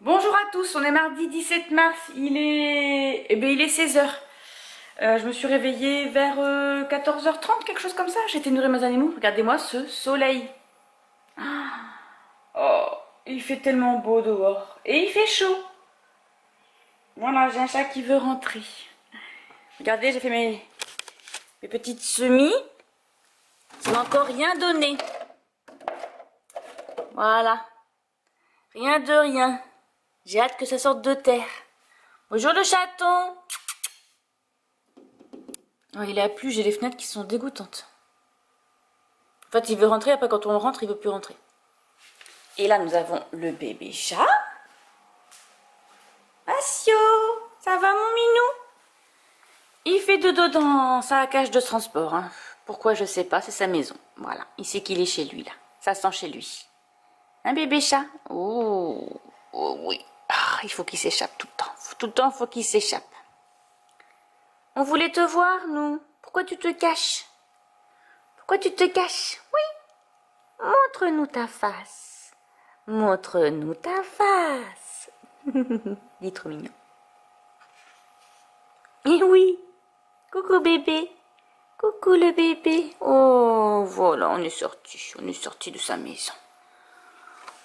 Bonjour à tous, on est mardi 17 mars, il est 16h. Je me suis réveillée vers 14h30, quelque chose comme ça. J'ai été nourrir mes animaux. Regardez-moi ce soleil. Oh, il fait tellement beau dehors. Et il fait chaud. Voilà, j'ai un chat qui veut rentrer. Regardez, j'ai fait mes petites semis. Ça m'a encore rien donné. Voilà. Rien de rien. J'ai hâte que ça sorte de terre. Bonjour le chaton. Oh, il a plu, j'ai les fenêtres qui sont dégoûtantes. En fait, il veut rentrer, après quand on rentre, il veut plus rentrer. Et là, nous avons le bébé chat. Asio, ça va mon minou? Il fait dodo dans sa cage de transport. Hein. Pourquoi, je sais pas, c'est sa maison. Voilà, il sait qu'il est chez lui là. Ça sent chez lui. Un bébé chat. Oh, oh oui. Ah, il faut qu'il s'échappe tout le temps. Tout le temps, il faut qu'il s'échappe. On voulait te voir, nous. Pourquoi tu te caches? Pourquoi tu te caches? Oui. Montre-nous ta face. Montre-nous ta face. Il est trop mignon. Et oui. Coucou bébé. Coucou le bébé. Oh, voilà, on est sorti. On est sorti de sa maison.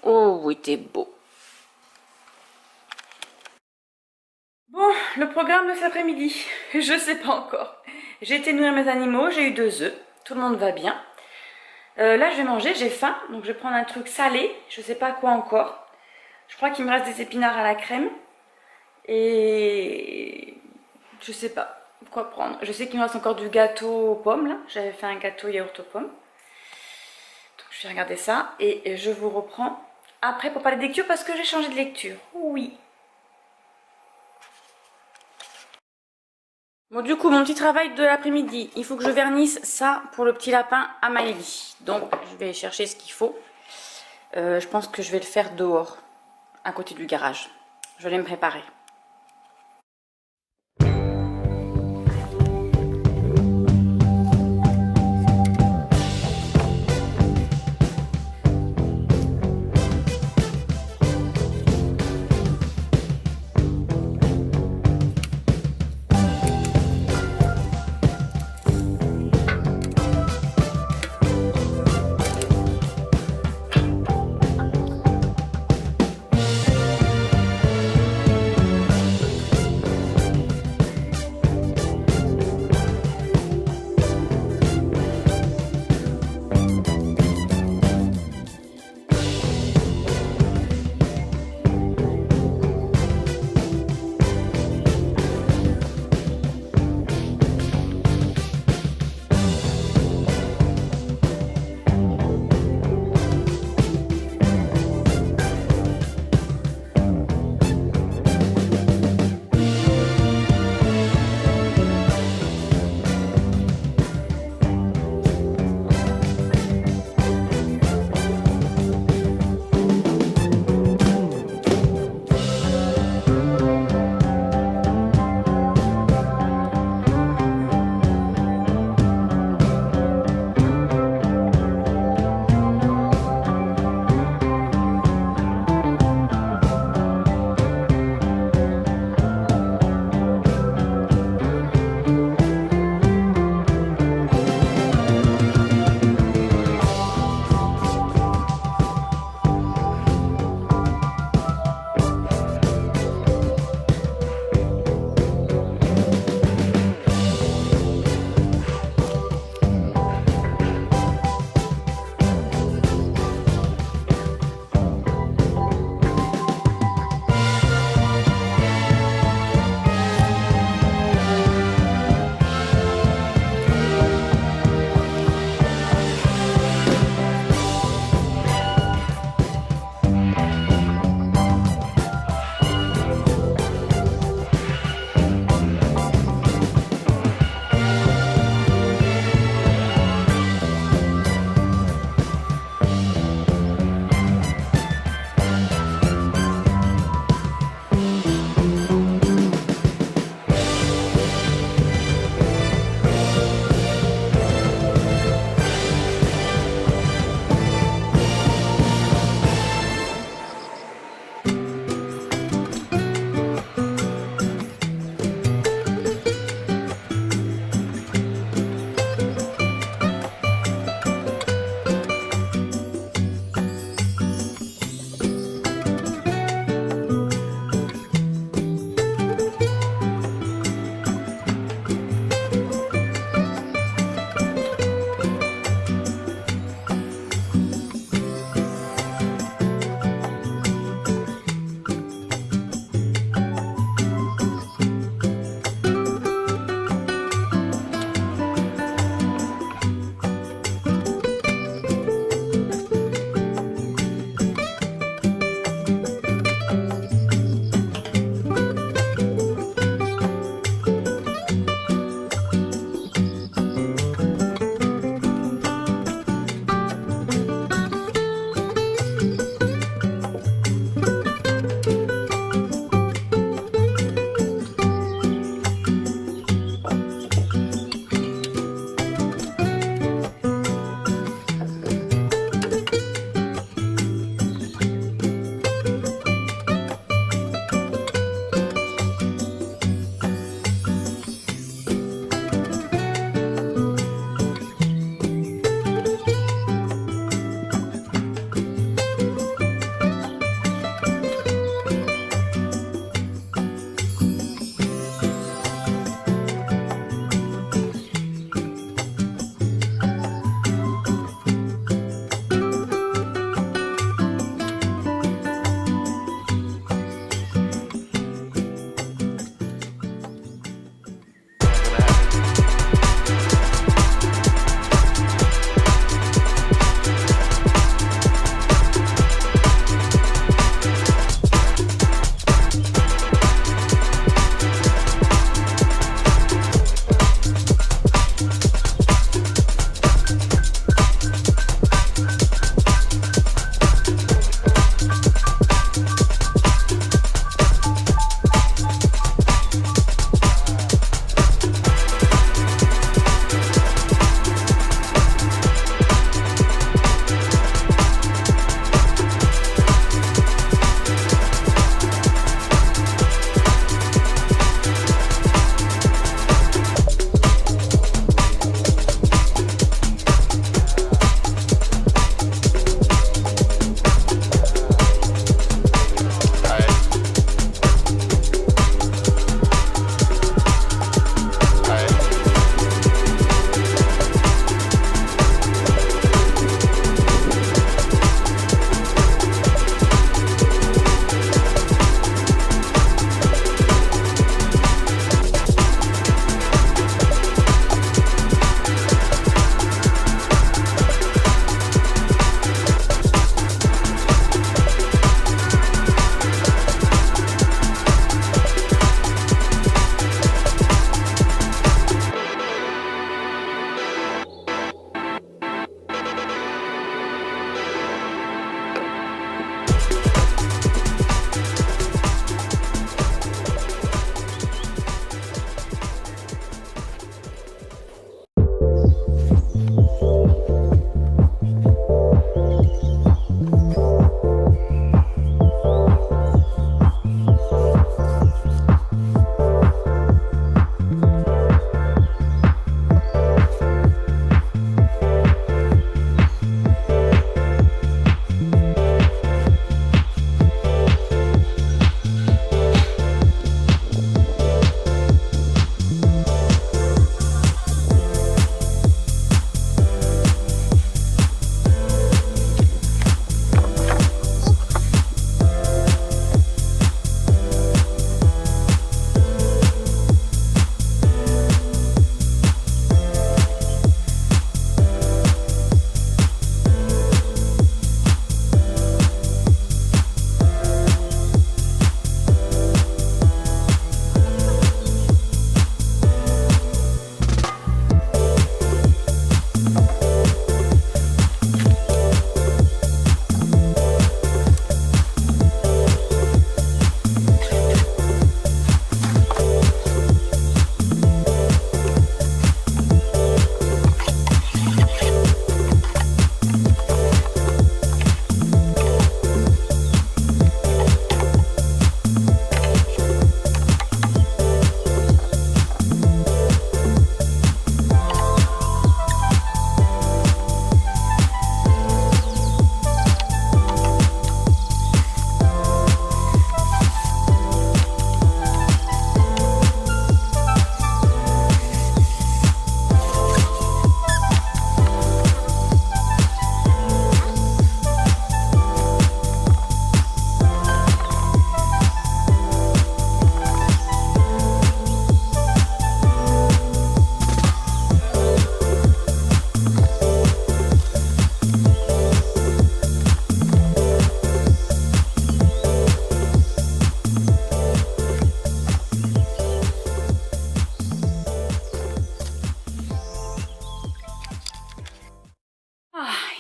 Oh oui, t'es beau. Bon, le programme de cet après-midi, je sais pas encore. J'ai été nourrir mes animaux, j'ai eu 2 œufs. Tout le monde va bien. Là, je vais manger, j'ai faim, donc je vais prendre un truc salé. Je sais pas quoi encore. Je crois qu'il me reste des épinards à la crème. Et je sais pas quoi prendre. Je sais qu'il me reste encore du gâteau aux pommes, là. J'avais fait un gâteau yaourt aux pommes. Donc je vais regarder ça et je vous reprends après pour parler de lecture parce que j'ai changé de lecture. Oui. Bon, du coup, mon petit travail de l'après-midi, il faut que je vernisse ça pour le petit lapin à Maëlie. Donc, je vais chercher ce qu'il faut. Je pense que je vais le faire dehors, à côté du garage. Je vais me préparer.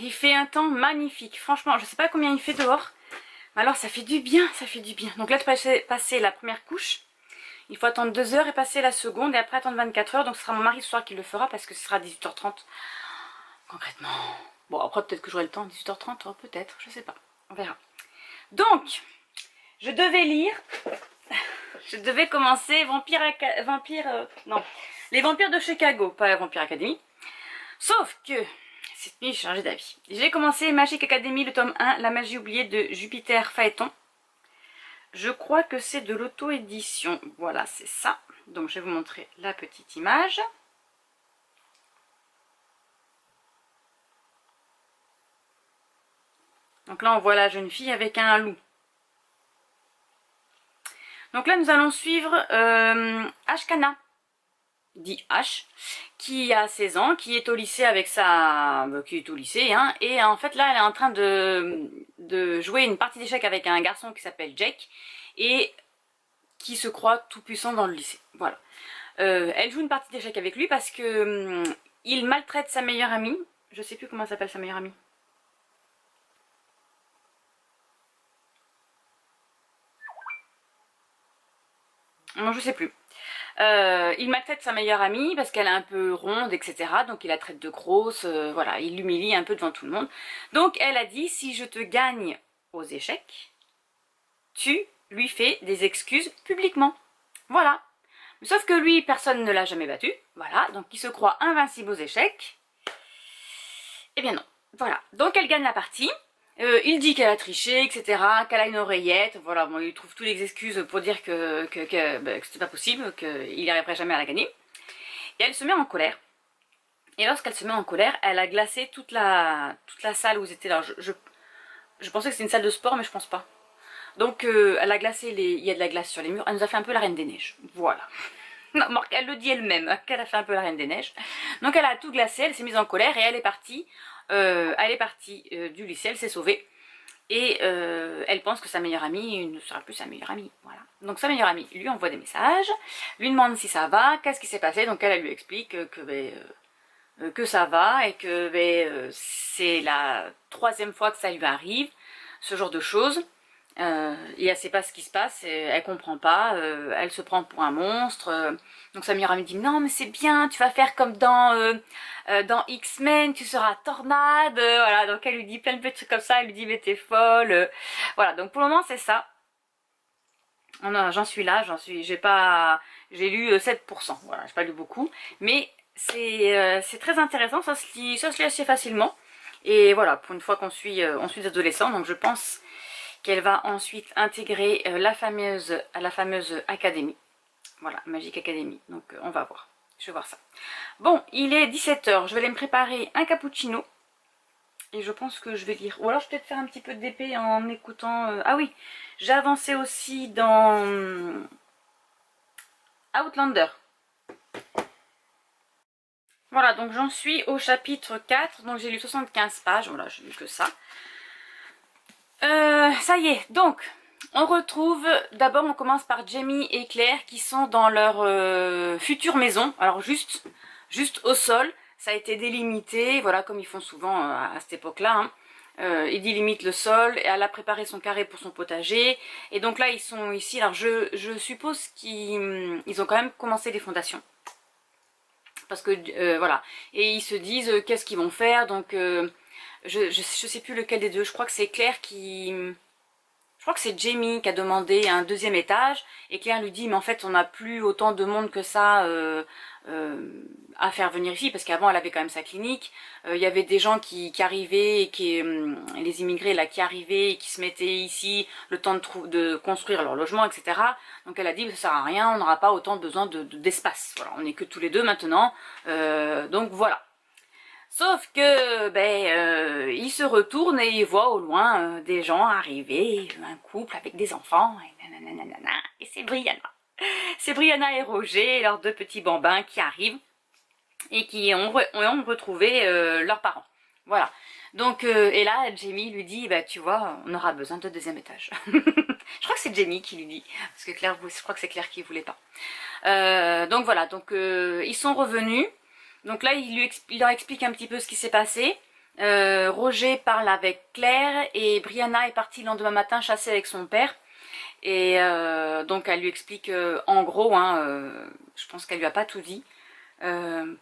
il fait un temps magnifique. Franchement, je sais pas combien il fait dehors. Mais alors ça fait du bien, ça fait du bien. Donc là, de passer la première couche. Il faut attendre 2 heures et passer la seconde. Et après attendre 24 heures. Donc ce sera mon mari ce soir qui le fera parce que ce sera 18h30. Concrètement. Bon, après peut-être que j'aurai le temps. 18h30, peut-être. Je sais pas. On verra. Donc, je devais lire. Je devais commencer les vampires de Chicago. Pas la Vampire Academy. Sauf que cette nuit, j'ai changé d'avis. J'ai commencé Magic Academy, le tome 1, La magie oubliée de Jupiter Phaéton. Je crois que c'est de l'auto-édition. Voilà, c'est ça. Donc, je vais vous montrer la petite image. Donc là, on voit la jeune fille avec un loup. Donc là, nous allons suivre Ashkana, dit H, qui a 16 ans, qui est au lycée avec sa... qui est au lycée, hein, et en fait là elle est en train de jouer une partie d'échecs avec un garçon qui s'appelle Jake, et qui se croit tout puissant dans le lycée, voilà. Elle joue une partie d'échecs avec lui parce que il maltraite sa meilleure amie, je sais plus comment s'appelle sa meilleure amie. Non, je sais plus. Il maltraite sa meilleure amie parce qu'elle est un peu ronde, etc. Donc il la traite de grosse, voilà, il l'humilie un peu devant tout le monde. Donc elle a dit, si je te gagne aux échecs, tu lui fais des excuses publiquement. Voilà. Sauf que lui, personne ne l'a jamais battu. Voilà, donc il se croit invincible aux échecs. Eh bien non. Voilà, donc elle gagne la partie. Il dit qu'elle a triché, etc., qu'elle a une oreillette, voilà, bon, il trouve toutes les excuses pour dire que c'était pas possible, qu'il n'y arriverait jamais à la gagner. Et elle se met en colère. Et lorsqu'elle se met en colère, elle a glacé toute la salle où ils étaient là. Je pensais que c'était une salle de sport, mais je pense pas. Donc elle a glacé, il y a de la glace sur les murs, elle nous a fait un peu la Reine des Neiges, voilà. Non, elle le dit elle-même, qu'elle a fait un peu la Reine des Neiges. Donc elle a tout glacé, elle s'est mise en colère et elle est partie. Du lycée, elle s'est sauvée. Et elle pense que sa meilleure amie ne sera plus sa meilleure amie. Voilà. Donc sa meilleure amie lui envoie des messages, lui demande si ça va, qu'est-ce qui s'est passé. Donc elle lui explique que ça va et que c'est la 3e fois que ça lui arrive, ce genre de choses. Et elle sait pas ce qui se passe, elle comprend pas, elle se prend pour un monstre. Donc sa meilleure amie dit non mais c'est bien, tu vas faire comme dans X-Men, tu seras tornade, voilà. Donc elle lui dit plein de petits trucs comme ça, elle lui dit mais t'es folle, voilà. Donc pour le moment c'est ça. J'en suis là, j'ai lu 7%, voilà, j'ai pas lu beaucoup, mais c'est très intéressant, ça se lit assez facilement. Et voilà, pour une fois qu'on suit des adolescents, donc je pense qu'elle va ensuite intégrer la fameuse académie. Voilà, Magic Academy. Donc on va voir. Je vais voir ça. Bon, il est 17h. Je vais aller me préparer un cappuccino. Et je pense que je vais lire. Ou alors je vais peut-être faire un petit peu d'épée en écoutant... Ah oui, j'ai avancé aussi dans Outlander. Voilà, donc j'en suis au chapitre 4. Donc j'ai lu 75 pages. Voilà, j'ai lu que ça. Ça y est, donc on retrouve, d'abord on commence par Jamie et Claire qui sont dans leur future maison, alors juste au sol, ça a été délimité, voilà comme ils font souvent à cette époque-là, hein. Ils délimitent le sol, et elle a préparé son carré pour son potager, et donc là ils sont ici, alors je suppose qu'ils ont quand même commencé les fondations. Parce que voilà, et ils se disent qu'est-ce qu'ils vont faire, donc... je sais plus lequel des deux, je crois que c'est Claire qui... Je crois que c'est Jamie qui a demandé un 2e étage et Claire lui dit mais en fait on n'a plus autant de monde que ça à faire venir ici parce qu'avant elle avait quand même sa clinique, il y avait des gens qui arrivaient et les immigrés là qui arrivaient et qui se mettaient ici le temps de construire leur logement, etc. Donc elle a dit ça sert à rien, on n'aura pas autant besoin d'espace, voilà, on n'est que tous les deux maintenant, donc voilà. Sauf que il se retourne et il voit au loin des gens arriver, un couple avec des enfants, et c'est Brianna. C'est Brianna et Roger, leurs 2 petits bambins qui arrivent et qui ont retrouvé leurs parents. Voilà. Donc, et là, Jamie lui dit, bah tu vois, on aura besoin de 2e étage. Je crois que c'est Jamie qui lui dit, parce que Claire, je crois que c'est Claire qui voulait pas. Donc voilà, donc ils sont revenus. Donc là, il leur explique un petit peu ce qui s'est passé. Roger parle avec Claire et Brianna est partie le lendemain matin chasser avec son père. Et donc elle lui explique en gros, hein, je pense qu'elle lui a pas tout dit,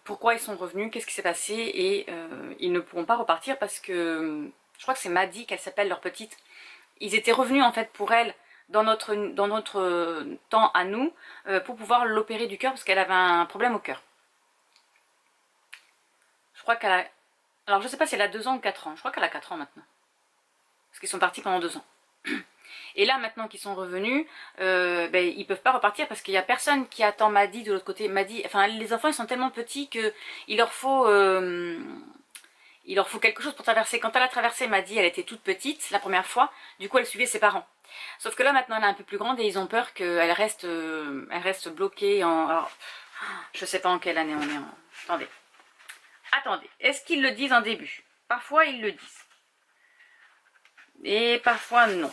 pourquoi ils sont revenus, qu'est-ce qui s'est passé et ils ne pourront pas repartir parce que je crois que c'est Maddie qu'elle s'appelle leur petite. Ils étaient revenus en fait pour elle dans notre temps à nous pour pouvoir l'opérer du cœur parce qu'elle avait un problème au cœur. Je crois qu'elle a... Alors je sais pas si elle a 2 ans ou 4 ans, je crois qu'elle a 4 ans maintenant. Parce qu'ils sont partis pendant 2 ans. Et là maintenant qu'ils sont revenus, ben, ils peuvent pas repartir parce qu'il y a personne qui attend Maddie de l'autre côté. Maddie, enfin les enfants ils sont tellement petits que il leur faut quelque chose pour traverser. Quand elle a traversé Maddie, elle était toute petite la première fois, du coup elle suivait ses parents. Sauf que là maintenant elle est un peu plus grande et ils ont peur qu'elle reste, elle reste bloquée en... Alors, je sais pas en quelle année on est. Attendez. Attendez, est-ce qu'ils le disent en début? Parfois ils le disent. Et parfois non.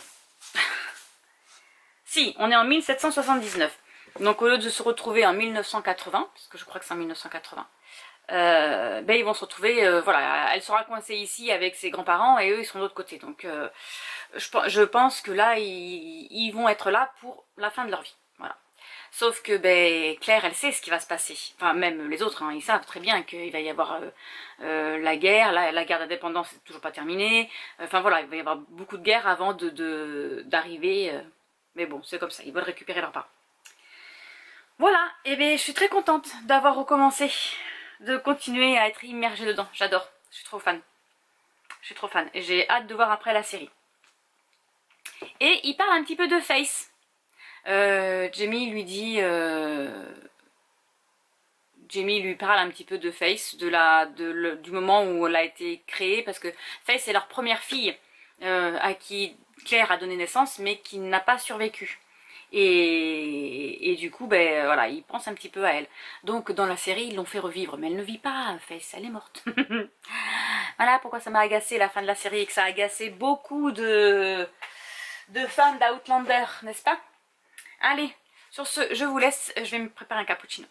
Si, on est en 1779. Donc au lieu de se retrouver en 1980, parce que je crois que c'est en 1980, ben ils vont se retrouver, voilà, elle sera coincée ici avec ses grands-parents et eux ils sont de l'autre côté. Donc je pense que là, ils vont être là pour la fin de leur vie. Voilà. Sauf que ben, Claire, elle sait ce qui va se passer. Enfin, même les autres, hein, ils savent très bien qu'il va y avoir la guerre. La guerre d'indépendance n'est toujours pas terminée. Enfin voilà, il va y avoir beaucoup de guerres avant d'arriver. Mais bon, c'est comme ça, ils veulent récupérer leurs parents. Voilà, et bien je suis très contente d'avoir recommencé, de continuer à être immergée dedans. J'adore, je suis trop fan. Je suis trop fan. Et j'ai hâte de voir après la série. Et il parle un petit peu de Face. Jamie lui dit... Jamie lui parle un petit peu de Face, du moment où elle a été créée, parce que Face est leur première fille à qui Claire a donné naissance, mais qui n'a pas survécu. Et du coup, ben voilà, il pense un petit peu à elle. Donc dans la série, ils l'ont fait revivre, mais elle ne vit pas, Face, elle est morte. Voilà pourquoi ça m'a agacé la fin de la série, et que ça a agacé beaucoup de fans d'Outlander, n'est-ce pas? Allez, sur ce, je vous laisse, je vais me préparer un cappuccino.